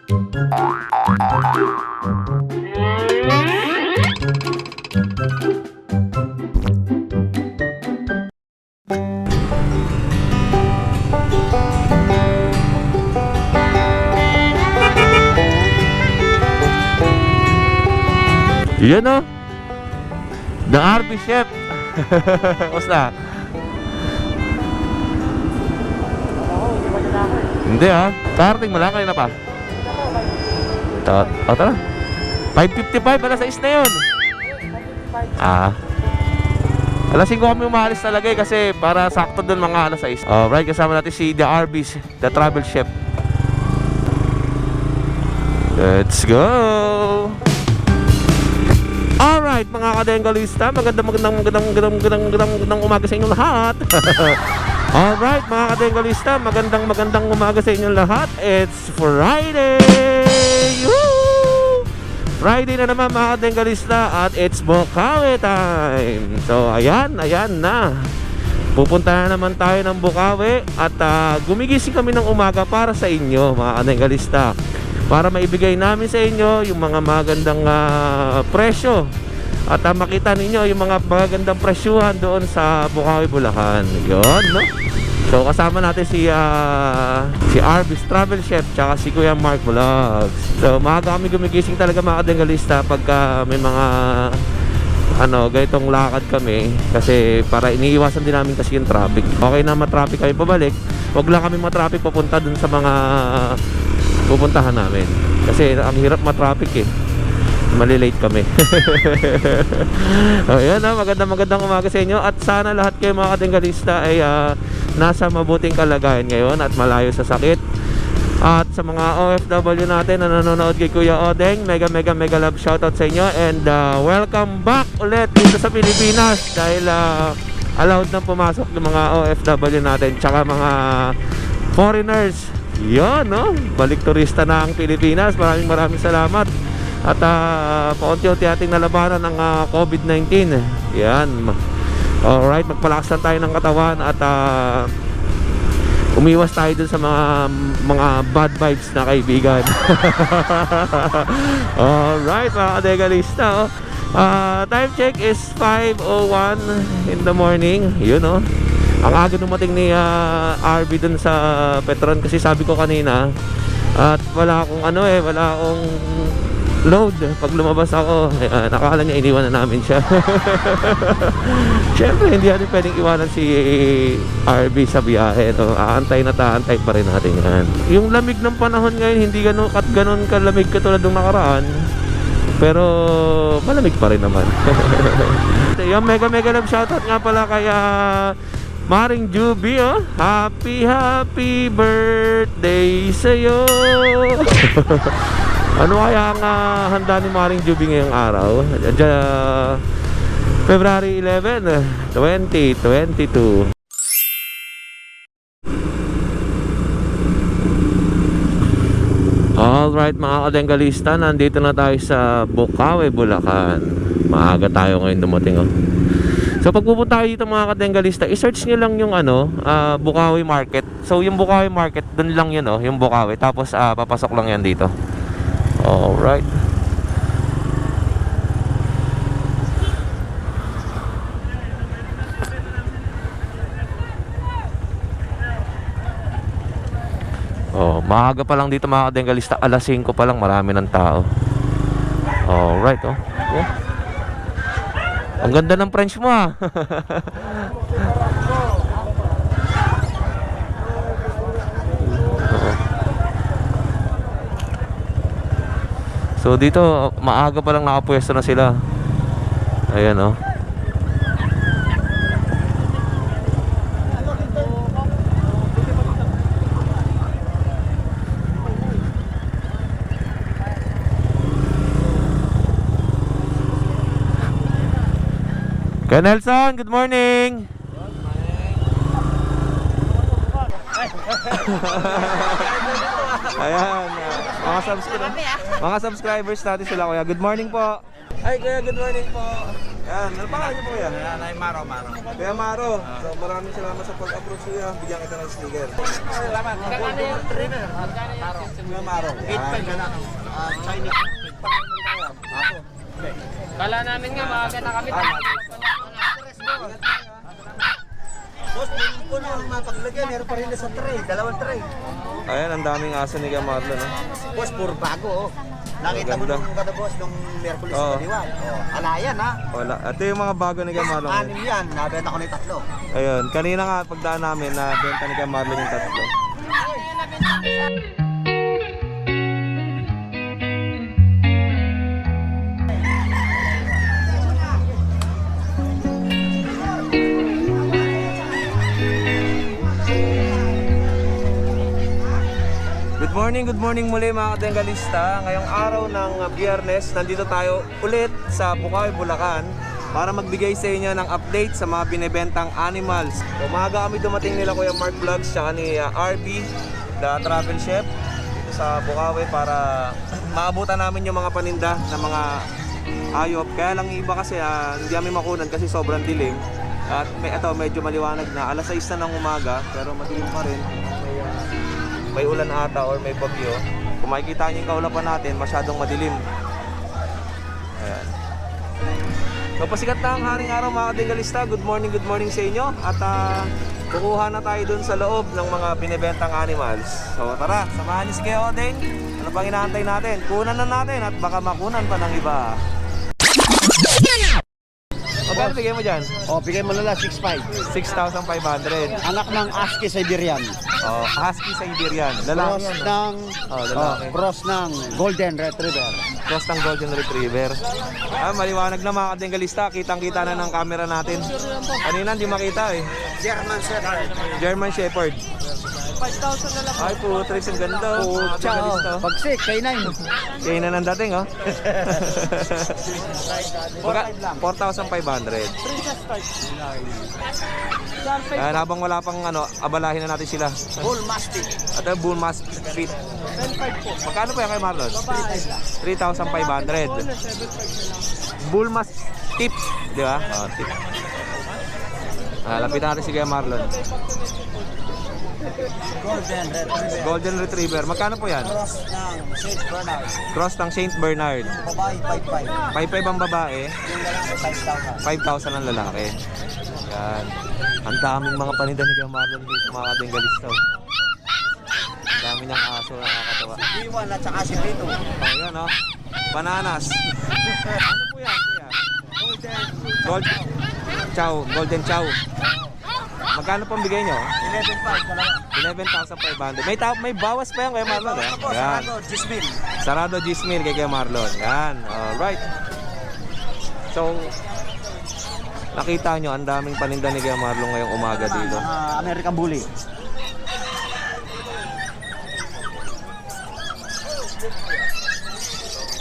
Yan o, the RB Chef. Basta hindi karating mo lang, kayo na pa. Tara 5:55, alas 6 na yun. Alas 5 kami umalis talaga kasi para sakto dun mga alas 6. Alright, kasama natin si the RB's, the Travel Chef. Let's go! Alright mga kadengalista, magandang umaga sa inyong lahat. Alright mga kadengalista, magandang umaga sa inyong lahat. It's Friday! Woo! Friday na naman mga kadengalista, at it's Bukawi time. So ayan na. Pupunta na naman tayo ng Bukawi. At gumigising kami ng umaga para sa inyo mga kadengalista, para maibigay namin sa inyo yung mga magandang presyo. At makita ninyo yung mga magandang presyuhan doon sa Bukawi, Bulacan. Yun, no? So kasama natin si RB's Travel Chef tsaka si Kuya Mark Vlogs. So maaga kami gumigising talaga mga kadengalista pagka may mga ganitong lakad kami, kasi para iniiwasan din namin kasi yung traffic. Okay na matraffic kami pabalik, wag lang kami matraffic papunta dun sa mga pupuntahan namin, kasi ang hirap matraffic malilate kami. Ayan magandang umaga sa inyo, at sana lahat kayo mga kadengalista ay nasa mabuting kalagayan ngayon at malayo sa sakit. At sa mga OFW natin na nanonood kay Kuya Odeng, mega love shoutout sa inyo, and welcome back ulit dito sa Pilipinas, dahil allowed na pumasok yung mga OFW natin tsaka mga foreigners. Yun, no? Balik turista na ang Pilipinas. Maraming salamat. At paunti-unti ating nalabanan ng COVID-19. Yan. Alright, magpalakas lang tayo ng katawan at umiwas tayo dun sa mga bad vibes na kaibigan. Alright mga kadegalista, time check is 5:01 in the morning. Yun, no? Ang aga dumating ni RB dun sa Petron, kasi sabi ko kanina, at wala akong load. Pag lumabas ako, nakakala niya iniwan na namin siya. Siyempre hindi natin pwedeng iwanan si RB sa biyahe, no? Aantay pa rin natin yan. Yung lamig ng panahon ngayon, hindi ganon kalamig katulad ng nakaraan, pero malamig pa rin naman. Yung mega love shoutout nga pala kaya Maring Juby, happy birthday sa'yo. Ano kaya ang handa ni Maring Juby ngayong araw? February 11, 2022. Alright mga kadengalista, nandito na tayo sa Bukawi, Bulacan. Maaga tayo ngayon dumating. So pag pupunta kayo dito mga kadengalista, i-search nyo lang yung Bukawi Market. So yung Bukawi Market, dun lang yun, yung Bukawi. Tapos papasok lang yan dito. Alright. Maaga pa lang dito mga kadengalista. Alas 5 pa lang, marami ng tao. Alright, yeah. Ang ganda ng French mo, So dito maaga pa lang nakapwesto na sila. Ayan, Kay Nelson, good morning. Ayan, mga subscribers natin sila kuya. Good morning po. Ay kuya, good morning po. Ayan, ano pangalan niyo po kuya? Maro. Kuya Maro. So maraming salamat sa pag-approach kuya. Bigyan kita ng sticker. Salamat. Magkano yung trainer? Kuya Maro. 8.5 na lang. Chinese. Ako. Kala namin nga maaga na kami. Boss, meron po na ang mapaglagyan. Meron pa rin na sa tray. Dalawang tray. Ayan, ang daming aso ni Kuya Marlon. No? Boss, puro bago. Nakita mo Ganda. nung kada boss, nung Merkulis Oo. sa Kaliwan. Alayan ha. Wala. Ito yung mga bago ni Kuya Marlon. Anim yan. Nabenta ko na yung tatlo. Ayun, kanina nga pagdaan namin na benta ni Kuya Marlon yung tatlo. Good morning muli mga kadengalista. Ngayong araw ng Biyernes, nandito tayo ulit sa Bukawi, Bulacan para magbigay sa inyo ng update sa mga binebentang animals. Umaga kami dumating nila Kuya Mark Vlogs tsaka ni RB, the travel chef dito sa Bukawi para maabutan namin yung mga paninda ng mga hayop. Kaya lang iba kasi hindi kami makunan kasi sobrang dilim. At medyo maliwanag na. Alas 6 na ng umaga pero madilim pa rin. May ulan ata or may bagyo. Kung makikita niyo yung kaulapan natin, masyadong madilim. Ayan. So pasikat na ang haring araw mga kadengalista. Good morning sa inyo. At kukuha na tayo dun sa loob ng mga binibentang animals. So tara, samahan niyo si Kuya Odeng. Ano pang inaantay natin? Kunan na natin at baka makunan pa ng iba. Magkano bigay mo dyan? O, bigay mo na lang 6.5. 6,500. Anak ng Husky Siberian. Oh, Husky Siberian. Lalaki Cross yan. ng, lalaki. cross ng Golden Retriever. Cross ng Golden Retriever. Maliwanag na mga kadengalista. Kitang-kita na ng camera natin. Kanina hindi makita eh. German Shepherd. German Shepherd. 5,000 na lang. Ay, putrix. Ang ganda oh. Mga kadengalista. oh. Pagsik, K9. Kaya na ng dating oh. 4,500. Princess type. Ayan, habang wala pang abalahin na natin sila. Bull Mastiff. At yung Bull Mastiff. 10,500 po. Magkano po yan kay Marlon? 3,500. Bonus, 7,500 Bull Mastiff. Di ba? Oh, tip. Lapitan natin si Kuya Marlon. Golden Retriever. Golden Retriever. Magkano po yan? Cross ng St. Bernard. Cross ng Saint Bernard. Babae, 5.5. 5,500 ang babae. Yung lalaki, 5,000. 5,000 ang lalaki. Yan. Ang daming mga paninda ni Kuya Marlon dito mga kadengalista. Ang dami niyang aso na nakakatawa. Iwan at saka si Pito. Oh, yan oh. Bananas. Ano po yan Kuya? Golden Chow. Magkano pong bigay nyo? 11.5 dalawa. 11,500. May bawas pa yan Kuya Marlon. Yan. Sarado, Gismil. Sarado Gismil kay Kuya Marlon. Yan. Alright. So, nakita nyo, ang daming paninda ni Kuya Marlon ngayong umaga dito. American Bully.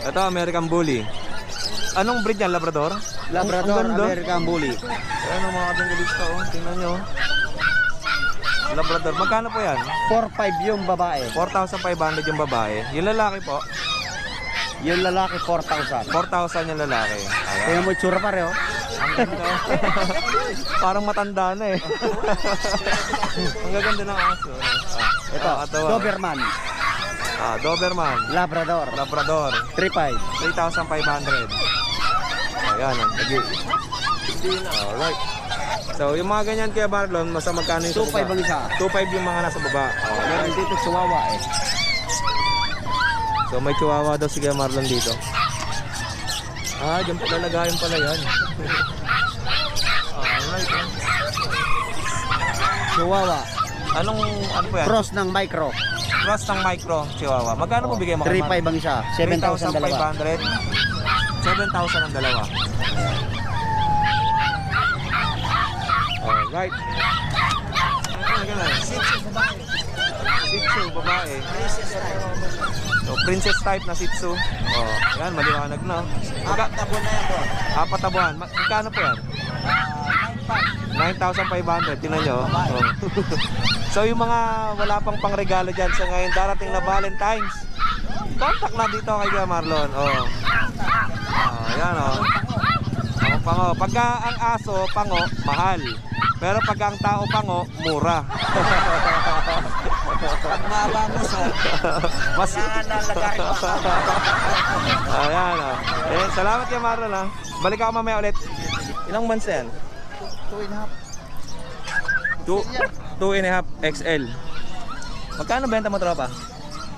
Ito, American Bully. Anong breed yan? Labrador? Labrador, Ang ganda. American Bully. Ayan ang mga kadengalista. Oh. Tingnan nyo. Labrador. Magkano po yan? 4.5 yung babae. 4,500 yung babae. Yung lalaki po, Yung lalaki, 4,000. 4,000 yung lalaki. Ayan. Kaya mo itsura pa rin, oh. Ang ganda. Parang matanda na eh. Ang gaganda ng aso. Ito, katawa. Doberman. Doberman. Labrador. Labrador. 3.5. 3,500. Ayan. Alright. So, yung mga ganyan Kuya Marlon, masa magkano yung sa 2.5 ang isa. 2.5 yung mga nasa baba. Meron dito Chihuahua eh. So, may chihuahua daw si Kuya Marlon dito. Diyan pa lalagayan pala yan. Alright. Chihuahua. Ano po yan? Cross ng micro. Cross ng micro chihuahua. Magkano po bigay mo? 3.5 ang isa. 7,000 dalawa. 7,000 ang dalawa. Alright. Shih Tzu, babae. So, princess type na Shih Tzu. Yan, maliwanag na. Apat na buwan na yan, bro. 4 na buwan. Magkano po yan? 9,500. Tingnan nyo. So yung mga wala pang pangregalo dyan, so ngayon darating na Valentine's, contact na dito kay Kuya Marlon. Oh. Ayan oh. Pango. Pagka ang aso, pango, mahal. Pero pagka ang tao, pango, mura. Pag mabangos, Mas... nalagarin pa. Ayan oh. Salamat Kuya Marlon ha. Balik ako mamaya ulit. Ilang months na yan? 2.5 XL. Magkano benta mo tropa?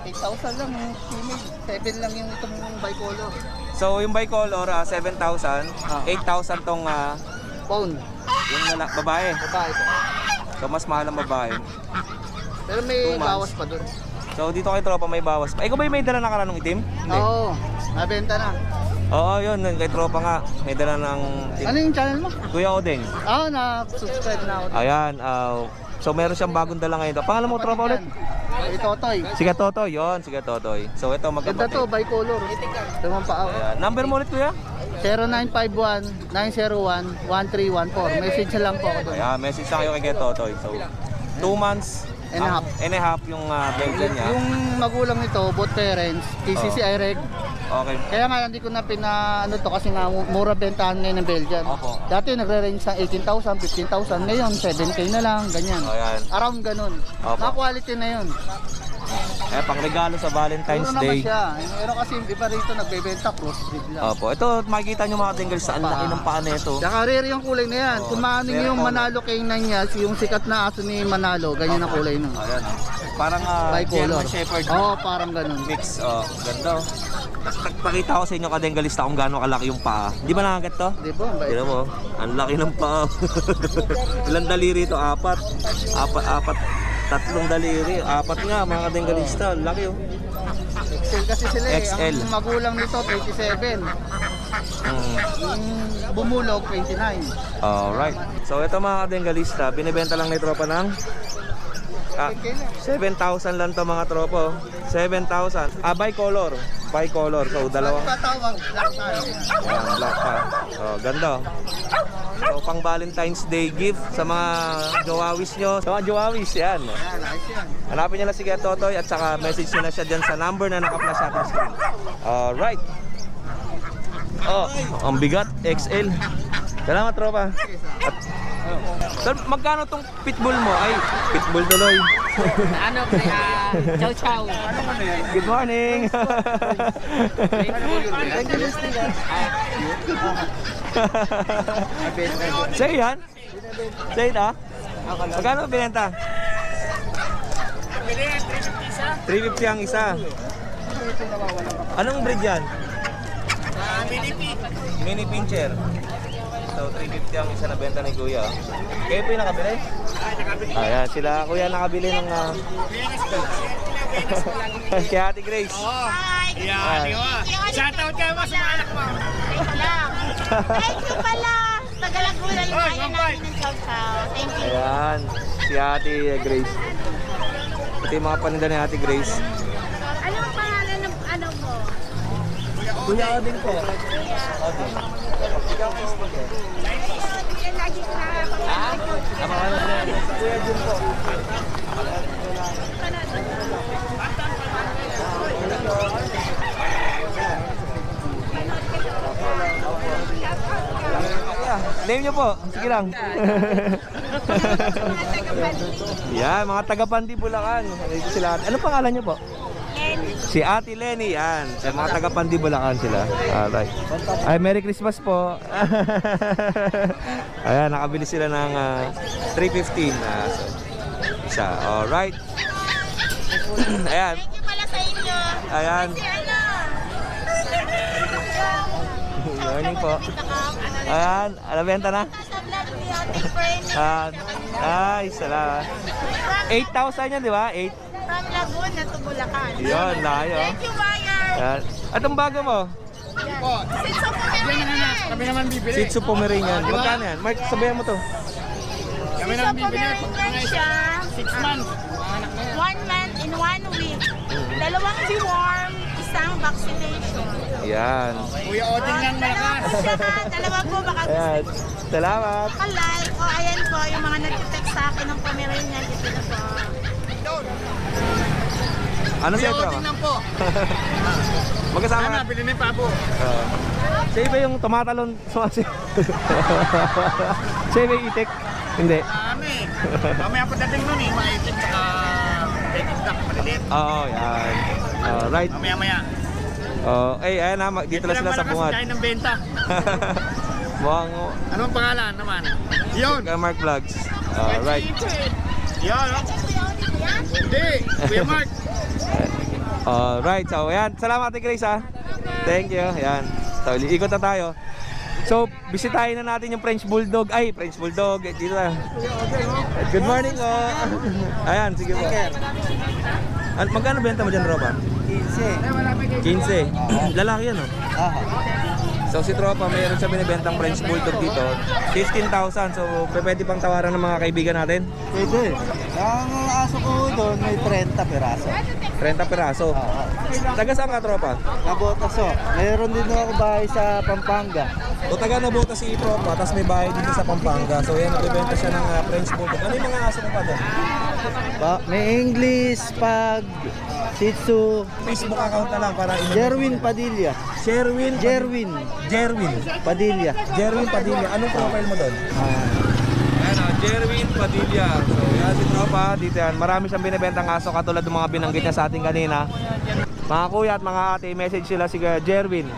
8,000 lang yung female. 7 lang yung itong bicolor. So yung bicolor 7,000, 8,000 tong Pound. yung babae. Babae ko. So mas mahal ang babae. Pero may 2 months. bawas pa dun. So dito kay tropa may bawas pa. Ikaw ba yung may dala na karanong itim? Hindi. Oo, nabenta na. Oo, yun kay tropa nga. May dala ng Ano yung channel mo? Kuya Odeng. Na-subscribe na ako. Ayan, so meron siyang bagong dala ngayon. Pangalan mo tropa ulit? Totoy. Siga Totoy, yon, Siga Totoy. So ito Ganda magkapatid. to, bicolor. Tumang pa ako. Ayan. Number mo ulit kuya? 0951-901-1314. Message lang po ako doon. Ayan, message lang kayo kay Kuya Totoy. So 2 months And a half. and a half yung Belgian niya. Yung magulang nito, both parents, TCCI Reg. Okay. Kaya nga hindi ko na ano to kasi nga mura bentahan ngayon ng Belgian. Opo. Dati nagre-range ng 18,000, 15,000. Ngayon 7K na lang, ganyan. Ayan. Around ganun. Opo. Mga quality na yun. Pang regalo sa Valentine's Puro naman Day. siya. Pero kasi yung iba rito nagbebenta crossbreed lang. Opo. Ito makikita nyo mga tinggal sa ang laki ng paa nito. Saka rare yung kulay na yan. Oo. Kung maano Rare yung color. Manalo K9 niya, yung sikat na aso ni Manalo, ganyan ang kulay nun. Ayan. Parang Bicolor. German Shepherd Oo, parang ganun. mix. Ganda. Pakita ko sa inyo kadenggalista kung gaano kalaki yung paa. Di ba nakagat to? Di ba? Tignan mo, ang laki ng paa. Ilang daliri ito? Apat. Tatlong daliri. Apat nga mga kadenggalista. Laki oh. XL kasi sila eh. XL. Ang magulang nito, 27. Yung bumulog, 29. Alright. So ito mga kadenggalista, binibenta lang ni tropa ng 7,000 lang to mga tropo. 7,000. Bicolor. Bicolor. So dalawang Patawag, black tayo. Ayan, black pa. So, ganda. So, pang Valentine's Day gift sa mga jowawis nyo. Sa mga jowawis, yan. Ayan, ayos yan. Hanapin nyo na si Kuya Totoy at saka message nyo na siya dyan sa number na nakapla sa ating screen. Alright. Oh, ang bigat. XL. Salamat, tropa. At, so, magkano tong pitbull mo? Ay, pitbull tuloy. Ano kaya? Chow chow. Good morning. Sa'yo yan? Sa'yo ito? Magkano binenta? 350 ang isa. Anong breed yan? Mini pincher. So 350 ang isa na benta ni Kuya. Kayo po yung nakabili? Ayan, sila Kuya nakabili ng kay Ate Grace. Hi! Ayan. Shoutout kayo mo sa mga anak mo. Thank lang. Thank you pala. Tagalagulay na kaya namin ng chow-chow. Thank you. Ayan, si Ate Grace. Ito yung mga paninda ni Ate Grace. Anong pangalan ng ano mo? Kuya Odin po. Kuya. Odin. Yan lagi ko nakakapagod. Tama ka na Kuya Jun po. Name nyo po. Sige lang. Yan, mga taga-Pandi Bulacan. Ito sila. Ano pangalan nyo po? Lenny. Si Ate Lenny, yan. Sa mga taga-Pandi Bulacan sila. Alright. Ay, Merry Christmas po. Ayan, nakabili sila ng 315. So, isa. Alright. Ayan. Thank you pala sa inyo. Ayan. Kasi ano? Good morning po. Kita ka. Ayan, alabenta na. Sa vlog ni Ate Fern. Ay, salamat. 8,000 yan, di ba? 8. From Laguna to Bulacan. Yun, layo. Thank you, Mayer. Ayan. At ang bago mo? Since ako Pomeranian. Kami naman bibili. Shih Tzu Pomeranian. Magkano yan? Mark, sabayan mo to. Kami Since naman ako bibili. Pomeranian siya. 6 months. 1 month in 1 week. Dalawang deworm, isang vaccination. Yan. Kuya Oding lang malakas. Dalawa po, baka gusto Ayan. Salamat. ka-like. O, ayan po, yung mga nag-text sa akin ng Pomeranian. Ito na po. Ano Kuya siya ito? Oding lang po. Magkasama Sana, ka. bilhin na yung pabo. Siya ba yung tumatalon? Sumasi. Siya ba yung itik? Hindi. Dami. Mamaya pa dating nun eh, maitim tsaka bedding duck, maliliit. Oo, yan. Right. Mamaya-maya. Ayan na, dito na sila sa bungad. Kain ng benta. Mukhang Anong pangalan naman? Yun. Kuya Mark Vlogs. Right. Yun. Hindi. Kuya Mark. Right, so ayan. Salamat Ate Grace ha. Thank you. Ayan. So, ikot na tayo. So, bisitahin na natin yung French Bulldog. Ay, French Bulldog. Dito na. Good morning po. Ayan, sige po. Magkano benta mo dyan, Ropa? 15. 15. Lalaki yan, oh. So si Tropa, mayroon siya binibentang French Bulldog dito 15,000, so pwede pang tawaran ng mga kaibigan natin. Pwede. Ang aso ko doon may 30 piraso. 30 piraso. Taga saan ka, Tropa? Nabotaso. Mayroon din ako bahay sa Pampanga. O taga Nabota si Tropa, tapos may bahay dito sa Pampanga. So yan, nagbibenta siya ng French Bulldog. Ano yung mga aso mo pa doon? May English, Pag, Shih Tzu, Facebook account na lang para Jerwin Padilla. Jerwin Padilla. Anong profile mo doon? Ayan o, Jerwin Padilla. So yan si Tropa, dito yan. Marami siyang binibentang aso katulad ng mga binanggit niya sa atin kanina. Mga kuya at mga ate, message sila si Jerwin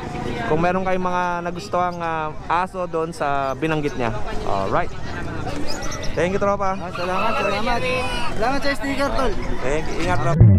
kung meron kayong mga nagustuhang aso doon sa binanggit niya. Alright. Thank you, Tropa. Salamat. Salamat sa sticker, tol. Thank you. Ingat, Tropa.